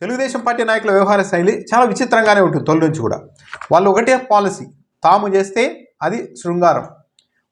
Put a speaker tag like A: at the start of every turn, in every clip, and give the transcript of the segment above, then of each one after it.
A: Telugu Desam party నాయకుల వ్యవహార శైలి చాలా విచిత్రంగానే ఉంటుంది తొలి నుంచి కూడా. వాళ్ళు ఒకటే పాలసీ, తాము చేస్తే అది శృంగారం,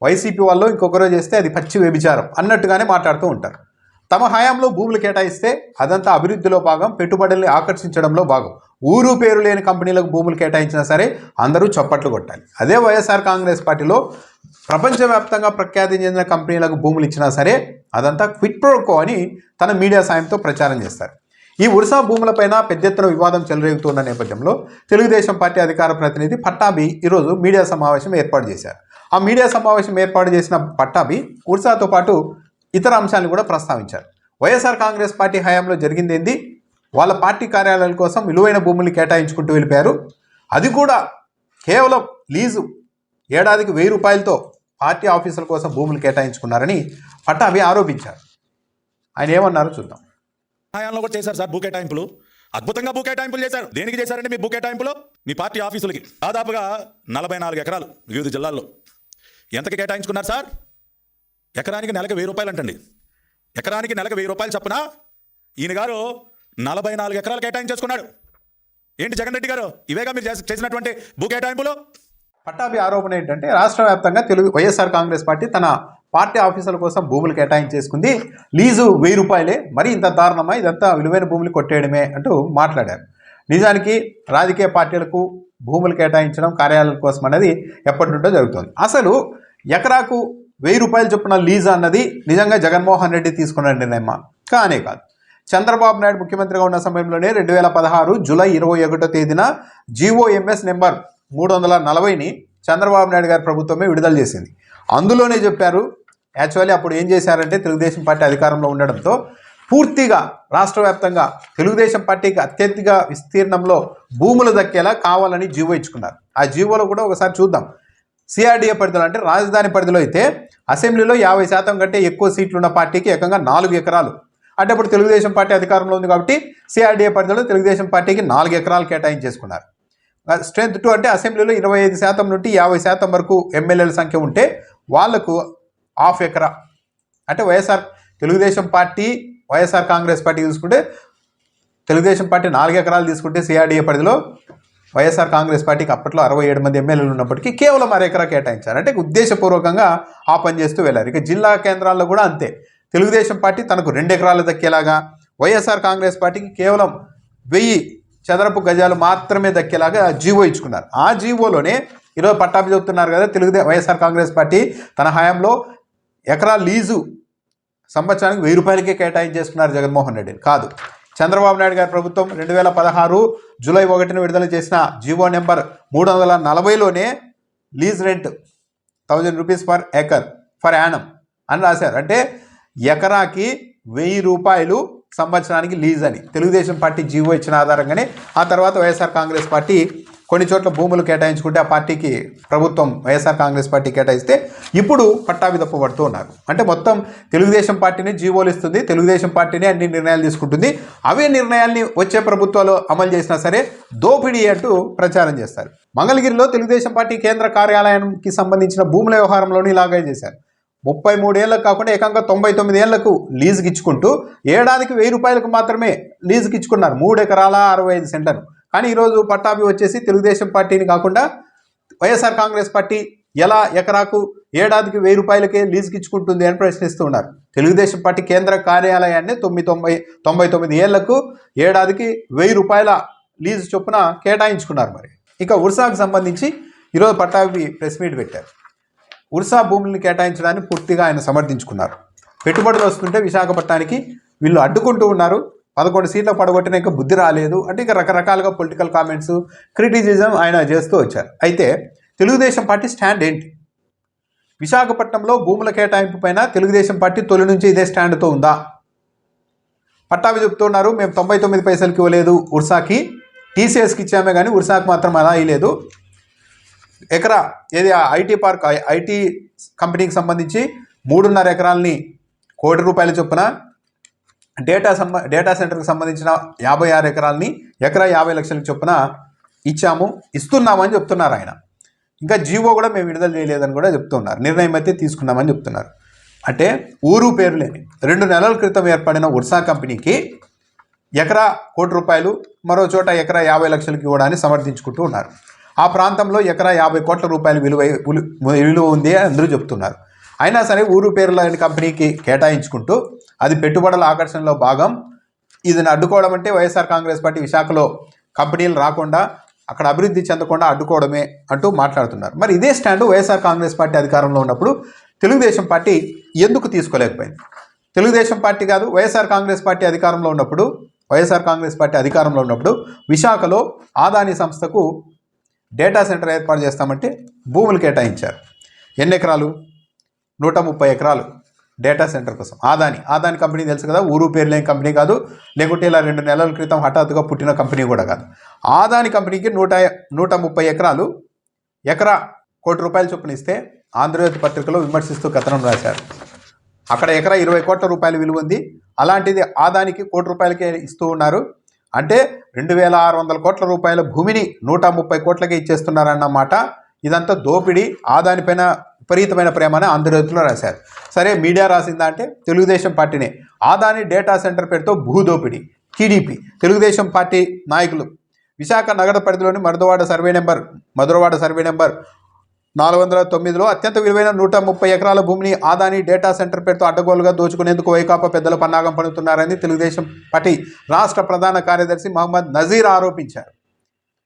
A: వైసీపీ వాళ్ళు ఇంకొకరో చేస్తే అది పచ్చి వ్యభిచారం అన్నట్టుగానే మాట్లాడుతూ ఉంటారు. తమ హయాంలో భూములు కేటాయిస్తే అదంతా అభివృద్ధిలో భాగం, పెట్టుబడుల్ని ఆకర్షించడంలో భాగం. ఊరు పేరు లేని కంపెనీలకు భూములు కేటాయించినా సరే అందరూ చప్పట్లు కొట్టాలి. అదే వైఎస్ఆర్ కాంగ్రెస్ పార్టీలో ప్రపంచవ్యాప్తంగా ప్రఖ్యాతి చెందిన కంపెనీలకు భూములు ఇచ్చినా సరే అదంతా క్విట్ ప్రోకో అని తన మీడియా సాయంతో ప్రచారం చేస్తారు. ఈ ఉర్సా భూములపైన పెద్ద ఎత్తున వివాదం చెలరేగుతున్న నేపథ్యంలో తెలుగుదేశం పార్టీ అధికార ప్రతినిధి పట్టాభి ఈరోజు మీడియా సమావేశం ఏర్పాటు చేశారు. ఆ మీడియా సమావేశం ఏర్పాటు చేసిన పట్టాభి ఉర్సాతో పాటు ఇతర అంశాలను కూడా ప్రస్తావించారు. వైఎస్ఆర్ కాంగ్రెస్ పార్టీ హయాంలో జరిగిందేంది, వాళ్ళ పార్టీ కార్యాలయాల కోసం విలువైన భూముల్ని కేటాయించుకుంటూ వెళ్ళిపోయారు, అది కూడా కేవలం లీజు ఏడాదికి 1000 రూపాయలతో పార్టీ ఆఫీసుల కోసం భూములు కేటాయించుకున్నారని పట్టాభి ఆరోపించారు. ఆయన ఏమన్నారో చూద్దాం.
B: హయాంలో కూడా చేశారు సార్ భూ కేటాయింపులు, అద్భుతంగా భూ కేటాయింపులు చేశారు. దేనికి చేశారంటే మీ భూ కేటాయింపులు మీ పార్టీ ఆఫీసులకి దాదాపుగా 44 ఎకరాలు వివిధ జిల్లాల్లో. ఎంతకి కేటాయించుకున్నారు సార్? ఎకరానికి నెలకు 1000 రూపాయలు అంటండి. ఎకరానికి నెలకు 1000 రూపాయలు చొప్పున ఈయన గారు 44 ఎకరాలు కేటాయించేసుకున్నాడు. ఏంటి జగన్ రెడ్డి గారు, ఇవేగా మీరు చేసినటువంటి భూ కేటాయింపులు?
A: పట్టాభి ఆరోపణ ఏంటంటే రాష్ట్ర వ్యాప్తంగా వైఎస్ఆర్ కాంగ్రెస్ పార్టీ తన పార్టీ ఆఫీసుల కోసం భూములు కేటాయించేసుకుంది, లీజు 1000 రూపాయలే, మరి ఇంత దారుణమా, ఇదంతా విలువైన భూములు కొట్టేయడమే అంటూ మాట్లాడారు. నిజానికి రాజకీయ పార్టీలకు భూములు కేటాయించడం కార్యాలయాల కోసం అనేది ఎప్పటి నుండో జరుగుతుంది. అసలు ఎకరాకు 1000 రూపాయలు చొప్పున లీజు అన్నది నిజంగా జగన్మోహన్ రెడ్డి తీసుకున్న నిర్ణయమా? కానే కాదు. చంద్రబాబు నాయుడు ముఖ్యమంత్రిగా ఉన్న సమయంలోనే 2016 జూలై 21వ తేదీన GOMS నెంబర్ 340ని చంద్రబాబు నాయుడు గారి ప్రభుత్వమే విడుదల చేసింది. అందులోనే చెప్పారు, యాక్చువల్లీ అప్పుడు ఏం చేశారంటే తెలుగుదేశం పార్టీ అధికారంలో ఉండడంతో పూర్తిగా రాష్ట్ర వ్యాప్తంగా తెలుగుదేశం పార్టీకి అత్యధిక విస్తీర్ణంలో భూములు దక్కేలా కావాలని జీవో ఇచ్చుకున్నారు. ఆ జీవోలో కూడా ఒకసారి చూద్దాం. CRDA పరిధిలో అంటే రాజధాని పరిధిలో అయితే అసెంబ్లీలో 50% కంటే ఎక్కువ సీట్లు ఉన్న పార్టీకి ఏకంగా 4 ఎకరాలు. అంటే ఇప్పుడు తెలుగుదేశం పార్టీ అధికారంలో ఉంది కాబట్టి CRDA పరిధిలో తెలుగుదేశం పార్టీకి 4 ఎకరాలు కేటాయించేసుకున్నారు. స్ట్రెంత్ 2 అంటే అసెంబ్లీలో 25% నుండి 50% వరకు ఎమ్మెల్యేల సంఖ్య ఉంటే వాళ్లకు ½ ఎకరా. అంటే తెలుగుదేశం పార్టీ వైఎస్ఆర్ కాంగ్రెస్ పార్టీ తీసుకుంటే తెలుగుదేశం పార్టీ 4 ఎకరాలు తీసుకుంటే CRDA పరిధిలో వైఎస్ఆర్ కాంగ్రెస్ పార్టీకి అప్పట్లో 67 మంది ఎమ్మెల్యేలు ఉన్నప్పటికీ కేవలం 1/2 ఎకరా కేటాయించారు. అంటే ఉద్దేశపూర్వకంగా ఆ పని చేస్తూ వెళ్ళారు. ఇక జిల్లా కేంద్రాల్లో కూడా అంతే. తెలుగుదేశం పార్టీ తనకు 2 ఎకరాలు దక్కేలాగా, వైఎస్ఆర్ కాంగ్రెస్ పార్టీకి కేవలం 1000 చదరపు గజాలు మాత్రమే దక్కేలాగా జీవో ఇచ్చుకున్నారు. ఆ జీవోలోనే ఈరోజు పట్టాభి చెబుతున్నారు కదా, వైఎస్ఆర్ కాంగ్రెస్ పార్టీ తన హయాంలో ఎకరా లీజు సంవత్సరానికి 1000 రూపాయలకే కేటాయించేసుకున్నారు జగన్మోహన్ రెడ్డి. కాదు, చంద్రబాబు నాయుడు గారి ప్రభుత్వం 2016 జూలై 1న విడుదల చేసిన జీవో నెంబర్ 340లోనే lease rent 1000 rupees per acre per annum అని రాశారు. అంటే ఎకరాకి 1000 రూపాయలు సంవత్సరానికి లీజ్ అని తెలుగుదేశం పార్టీ జీవో ఇచ్చిన ఆధారంగానే ఆ తర్వాత వైఎస్ఆర్ కాంగ్రెస్ పార్టీ కొన్ని చోట్ల భూములు కేటాయించుకుంటే ఆ పార్టీకి ప్రభుత్వం వైఎస్ఆర్ కాంగ్రెస్ పార్టీ కేటాయిస్తే ఇప్పుడు పట్టాభి తప్పుపడుతూ ఉన్నారు. అంటే మొత్తం తెలుగుదేశం పార్టీని జీవోలు ఇస్తుంది, తెలుగుదేశం పార్టీని అన్ని నిర్ణయాలు తీసుకుంటుంది, అవే నిర్ణయాల్ని వచ్చే ప్రభుత్వాలు అమలు చేసినా సరే దోపిడీ అంటూ ప్రచారం చేస్తారు. మంగళగిరిలో తెలుగుదేశం పార్టీ కేంద్ర కార్యాలయానికి సంబంధించిన భూముల వ్యవహారంలోని ఇలాగే చేశారు. 33 ఏళ్ళకు కాకుండా ఏకంగా 99 ఏళ్లకు లీజుకి ఇచ్చుకుంటూ ఏడాదికి 1000 రూపాయలకు మాత్రమే లీజుకి ఇచ్చుకున్నారు 3 ఎకరాల 65 సెంట్లను. కానీ ఈరోజు పట్టాభి వచ్చేసి తెలుగుదేశం పార్టీని కాకుండా వైఎస్ఆర్ కాంగ్రెస్ పార్టీ ఎలా ఎకరాకు ఏడాదికి 1000 రూపాయలకే లీజుకి ఇచ్చుకుంటుంది అని ప్రశ్నిస్తూ ఉన్నారు. తెలుగుదేశం పార్టీ కేంద్ర కార్యాలయాన్ని 99 ఏళ్లకు ఏడాదికి 1000 రూపాయల లీజు చొప్పున కేటాయించుకున్నారు. మరి ఇక ఉర్సాకు సంబంధించి ఈరోజు పట్టాభి ప్రెస్ మీట్ పెట్టారు. ఉర్సా భూములను కేటాయించడాన్ని పూర్తిగా ఆయన సమర్థించుకున్నారు. పెట్టుబడులు వస్తుంటే విశాఖపట్నానికి వీళ్ళు అడ్డుకుంటూ ఉన్నారు, 11 సీట్లు పడగొట్టిన ఇంకా బుద్ధి రాలేదు అంటే ఇక రకరకాలుగా పొలిటికల్ కామెంట్స్, క్రిటిసిజం ఆయన చేస్తూ వచ్చారు. అయితే తెలుగుదేశం పార్టీ స్టాండ్ ఏంటి? విశాఖపట్నంలో భూముల కేటాయింపు పైన తెలుగుదేశం పార్టీ తొలి నుంచి ఇదే స్టాండ్తో ఉందా? పట్టాభి చెప్తున్నారు, మేము 99 పైసలకి ఇవ్వలేదు ఉర్సాకి, TCSకి ఇచ్చామే కానీ ఉర్సాకి మాత్రం అలా ఇవ్వలేదు. ఎకరా ఏది ఐటీ పార్క్ ఐటీ కంపెనీకి సంబంధించి 3.5 ఎకరాలని ₹1 కోటి చొప్పున, డేటా సెంటర్కి సంబంధించిన 56 ఎకరాలని ఎకరా 50 లక్షల చొప్పున ఇస్తున్నామని చెప్తున్నారు ఆయన. ఇంకా జీవో కూడా మేము విడుదల చేయలేదని కూడా చెప్తున్నారు, నిర్ణయం అయితే తీసుకున్నామని చెప్తున్నారు. అంటే ఊరు పేరు లేని 2 నెలల క్రితం ఏర్పడిన ఉర్సా కంపెనీకి ఎకరా ₹1,00,00,000, మరో చోట ఎకరా 50 లక్షలకి ఇవ్వడాన్ని సమర్థించుకుంటూ ఉన్నారు. ఆ ప్రాంతంలో ఎకరా ₹50 కోట్ల విలువ ఉంది అని అందరూ చెప్తున్నారు. అయినా సరే ఊరు పేరు లేని కంపెనీకి కేటాయించుకుంటూ అది పెట్టుబడుల ఆకర్షణలో భాగం, ఇదిని అడ్డుకోవడం అంటే వైఎస్ఆర్ కాంగ్రెస్ పార్టీ విశాఖలో కంపెనీలు రాకుండా అక్కడ అభివృద్ధి చెందకుండా అడ్డుకోవడమే అంటూ మాట్లాడుతున్నారు. మరి ఇదే స్టాండ్ వైఎస్ఆర్ కాంగ్రెస్ పార్టీ అధికారంలో ఉన్నప్పుడు తెలుగుదేశం పార్టీ ఎందుకు తీసుకోలేకపోయింది? తెలుగుదేశం పార్టీ కాదు, వైఎస్ఆర్ కాంగ్రెస్ పార్టీ అధికారంలో ఉన్నప్పుడు విశాఖలో ఆదాని సంస్థకు డేటా సెంటర్ ఏర్పాటు చేస్తామంటే భూములు కేటాయించారు. ఎన్ని ఎకరాలు? 130 ఎకరాలు డేటా సెంటర్ కోసం. ఆదాని కంపెనీ తెలుసు కదా, ఊరు పేరు లేని కంపెనీ కాదు, లేకుంటే ఇలా 2 నెలల క్రితం హఠాత్తుగా పుట్టిన కంపెనీ కూడా కాదు. ఆదాని కంపెనీకి 130 ఎకరాలు, ఎకరా ₹1,00,00,000 చొప్పున ఇస్తే ఆంధ్రజ్యోతి పత్రికలో విమర్శిస్తూ కథనం రాశారు. అక్కడ ఎకరా ₹20 కోట్ల విలువ ఉంది, అలాంటిది ఆదానికి ₹1,00,00,000కే ఇస్తూ ఉన్నారు. అంటే 2,600 కోట్ల భూమిని 130 కోట్లకే ఇచ్చేస్తున్నారన్నమాట. ఇదంతా దోపిడీ, ఆదానిపైన విపరీతమైన ప్రేమని ఆంధ్రజ్యోతిలో రాశారు. సరే, మీడియా రాసిందా అంటే తెలుగుదేశం పార్టీనే. ఆదాని డేటా సెంటర్ పేరుతో భూదోపిడీ. టీడీపీ తెలుగుదేశం పార్టీ నాయకులు విశాఖ నగర పరిధిలోని మధురవాడ సర్వే నెంబర్ 409లో అత్యంత విలువైన 130 ఎకరాల భూమిని ఆదాని డేటా సెంటర్ పేరుతో అడ్డగోలుగా దోచుకునేందుకు వైకాపా పెద్దల పన్నాగం పడుతున్నారని తెలుగుదేశం పార్టీ రాష్ట్ర ప్రధాన కార్యదర్శి మహమ్మద్ నజీర్ ఆరోపించారు.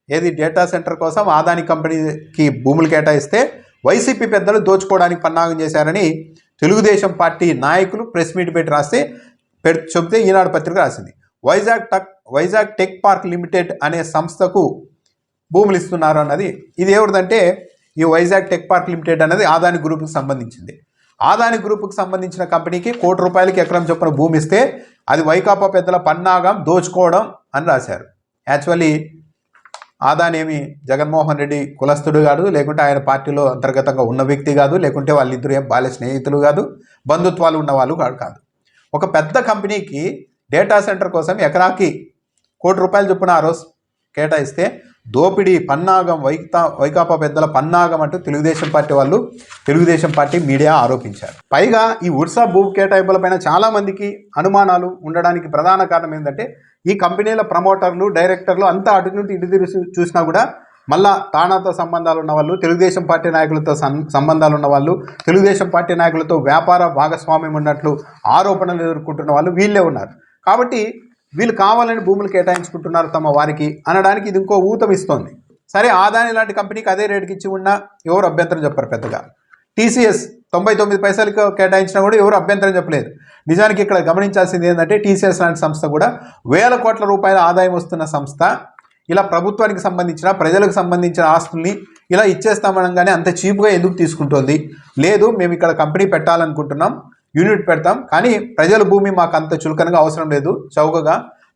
A: ఏది డేటా సెంటర్ కోసం ఆదాని కంపెనీకి భూములు కేటాయిస్తే వైసీపీ పెద్దలు దోచుకోవడానికి పన్నాగం చేశారని తెలుగుదేశం పార్టీ నాయకులు ప్రెస్ మీట్ పెట్టి చెబితే ఈనాడు పత్రిక రాసింది. వైజాగ్ టెక్ పార్క్ లిమిటెడ్ అనే సంస్థకు భూములు ఇస్తున్నారు అన్నది. ఇది ఎవరిదంటే ఈ వైజాగ్ టెక్ పార్క్ లిమిటెడ్ అనేది ఆదాని గ్రూప్కి సంబంధించింది. ఆదాని గ్రూప్కి సంబంధించిన కంపెనీకి ₹1,00,00,000 ఎకరం చొప్పున భూమి ఇస్తే అది వైకాపా పెద్దల పన్నాగం, దోచుకోవడం అని రాశారు. యాక్చువల్లీ ఆదాని ఏమి జగన్మోహన్ రెడ్డి కులస్తుడు కాదు, లేకుంటే ఆయన పార్టీలో అంతర్గతంగా ఉన్న వ్యక్తి కాదు, లేకుంటే వాళ్ళిద్దరు ఏం బాల్య స్నేహితులు కాదు, బంధుత్వాలు ఉన్నవాళ్ళు కాదు. ఒక పెద్ద కంపెనీకి డేటా సెంటర్ కోసం ఎకరాకి ₹1,00,00,000 చొప్పున ఆ రోజు కేటాయిస్తే దోపిడీ, పన్నాగం, వైకాపా పెద్దల పన్నాగం అంటూ తెలుగుదేశం పార్టీ మీడియా ఆరోపించారు. పైగా ఈ ఉర్సా భూ కేటాయింపులపైన చాలామందికి అనుమానాలు ఉండడానికి ప్రధాన కారణం ఏంటంటే ఈ కంపెనీల ప్రమోటర్లు, డైరెక్టర్లు అంతా అటు నుండి ఇటు తిరిగి చూసినా కూడా మళ్ళా తానాతో సంబంధాలు ఉన్నవాళ్ళు, తెలుగుదేశం పార్టీ నాయకులతో సంబంధాలు ఉన్నవాళ్ళు, తెలుగుదేశం పార్టీ నాయకులతో వ్యాపార భాగస్వామ్యం ఉన్నట్లు ఆరోపణలు ఎదుర్కొంటున్న వాళ్ళు వీళ్ళే ఉన్నారు. కాబట్టి వీళ్ళు కావాలని భూములు కేటాయించుకుంటున్నారు తమ వారికి అనడానికి ఇది ఇంకో ఊతం ఇస్తోంది. సరే, ఆదాని లాంటి కంపెనీకి అదే రేటుకి ఇచ్చి ఉన్నా ఎవరు అభ్యంతరం చెప్పారు పెద్దగా. టీసీఎస్ 99 పైసలకి కేటాయించినా కూడా ఎవరు అభ్యంతరం చెప్పలేదు. నిజానికి ఇక్కడ గమనించాల్సింది ఏంటంటే టీసీఎస్ లాంటి సంస్థ కూడా ₹1,000 కోట్ల ఆదాయం వస్తున్న సంస్థ ఇలా ప్రభుత్వానికి సంబంధించిన, ప్రజలకు సంబంధించిన ఆస్తుల్ని ఇలా ఇచ్చేస్తామనగానే అంత చీప్గా ఎందుకు తీసుకుంటోంది? లేదు, మేము ఇక్కడ కంపెనీ పెట్టాలనుకుంటున్నాం, యూనిట్ పెడతాం, కానీ ప్రజల భూమి మాకు అంత చులకనగా అవసరం లేదు, చౌకగా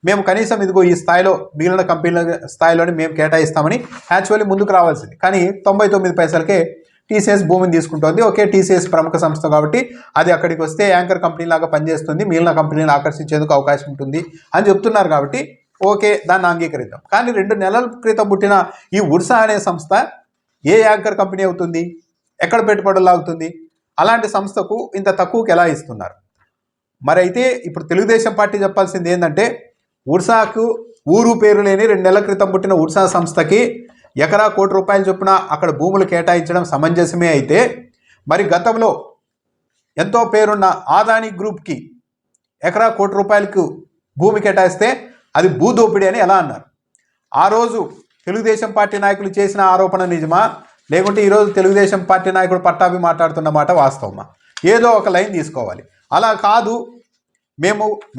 A: మేము కనీసం ఇదిగో ఈ స్థాయిలో మిగిలిన కంపెనీల స్థాయిలోని మేము కేటాయిస్తామని యాక్చువల్లీ ముందుకు రావాల్సింది. కానీ 99 పైసలకే టీసీఎస్ భూమిని తీసుకుంటోంది. ఓకే, టీసీఎస్ ప్రముఖ సంస్థ కాబట్టి అది అక్కడికి వస్తే యాంకర్ కంపెనీ లాగా పనిచేస్తుంది, మిగిలిన కంపెనీలు ఆకర్షించేందుకు అవకాశం ఉంటుంది అని చెప్తున్నారు కాబట్టి ఓకే, దాన్ని అంగీకరిద్దాం. కానీ 2 నెలల క్రితం పుట్టిన ఈ ఉర్సా అనే సంస్థ ఏ యాంకర్ కంపెనీ అవుతుంది? ఎక్కడ పెట్టుబడులు లాగుతుంది? అలాంటి సంస్థకు ఇంత తక్కువకి ఎలా ఇస్తున్నారు? మరి అయితే ఇప్పుడు తెలుగుదేశం పార్టీ చెప్పాల్సింది ఏంటంటే ఉర్సాకు ఊరు పేరు లేని 2 నెలల క్రితం పుట్టిన ఉర్సా సంస్థకి ఎకరా ₹1,00,00,000 చొప్పున అక్కడ భూములు కేటాయించడం సమంజసమే అయితే, మరి గతంలో ఎంతో పేరున్న ఆదాని గ్రూప్కి ఎకరా ₹1,00,00,000కు భూమి కేటాయిస్తే అది భూదోపిడీ అని ఎలా అన్నారు? ఆ రోజు తెలుగుదేశం పార్టీ నాయకులు చేసిన ఆరోపణ నిజమా, లేకుంటే ఈరోజు తెలుగుదేశం పార్టీ నాయకుడు పట్టాభి మాట్లాడుతున్న మాట వాస్తవమా? ఏదో ఒక లైన్ తీసుకోవాలి. అలా కాదు,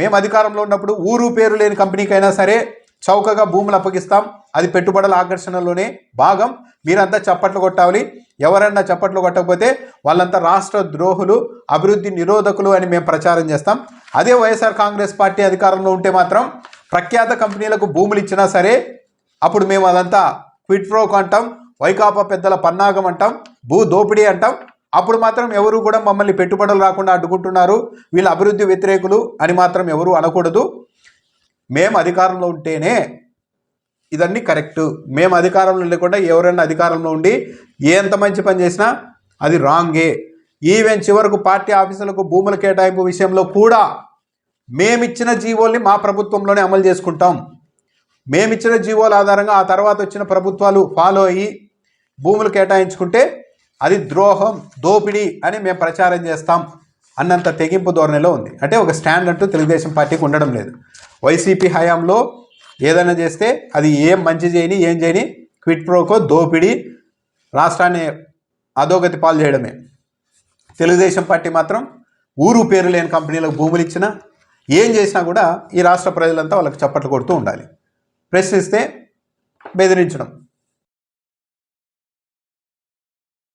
A: మేము అధికారంలో ఉన్నప్పుడు ఊరు పేరు లేని కంపెనీకైనా సరే చౌకగా భూములు అప్పగిస్తాం, అది పెట్టుబడుల ఆకర్షణలోనే భాగం, మీరంతా చప్పట్లు కొట్టాలి, ఎవరన్నా చప్పట్లు కొట్టకపోతే వాళ్ళంతా రాష్ట్ర ద్రోహులు, అభివృద్ధి నిరోధకులు అని మేము ప్రచారం చేస్తాం. అదే వైఎస్ఆర్ కాంగ్రెస్ పార్టీ అధికారంలో ఉంటే మాత్రం ప్రఖ్యాత కంపెనీలకు భూములు ఇచ్చినా సరే అప్పుడు మేము అదంతా క్విట్ ప్రోక్ అంటాం, వైకాపా పెద్దల పన్నాగం అంటాం, భూ దోపిడీ అంటాం. అప్పుడు మాత్రం ఎవరు కూడా మమ్మల్ని పెట్టుబడులు రాకుండా అడ్డుకుంటున్నారు, వీళ్ళు అభివృద్ధి వ్యతిరేకులు అని మాత్రం ఎవరు అనకూడదు. మేము అధికారంలో ఉంటేనే ఇదన్నీ కరెక్టు, మేము అధికారంలో లేకుండా ఎవరైనా అధికారంలో ఉండి ఎంత మంచి పని చేసినా అది రాంగే. ఈవెన్ చివరకు పార్టీ ఆఫీసులకు భూముల కేటాయింపు విషయంలో కూడా మేమిచ్చిన జీవోల్ని మా ప్రభుత్వంలోనే అమలు చేసుకుంటాం, మేమిచ్చిన జీవోల ఆధారంగా ఆ తర్వాత వచ్చిన ప్రభుత్వాలు ఫాలో అయ్యి భూములు కేటాయించుకుంటే అది ద్రోహం, దోపిడీ అని మేము ప్రచారం చేస్తాం అన్నంత తెగింపు ధోరణిలో ఉంది. అంటే ఒక స్టాండ్ అంటూ తెలుగుదేశం పార్టీకి ఉండడం లేదు. వైసీపీ హయాంలో ఏదైనా చేస్తే అది ఏం మంచి చేయని ఏం చేయని క్విట్ ప్రోకో, దోపిడీ, రాష్ట్రాన్ని అధోగతి పాలు చేయడమే. తెలుగుదేశం పార్టీ మాత్రం ఊరు పేరు లేని కంపెనీలకు భూములు ఇచ్చినా ఏం చేసినా కూడా ఈ రాష్ట్ర ప్రజలంతా వాళ్ళకి చప్పట్లు కొడుతూ ఉండాలి. ప్రశ్నిస్తే బెదిరించడం,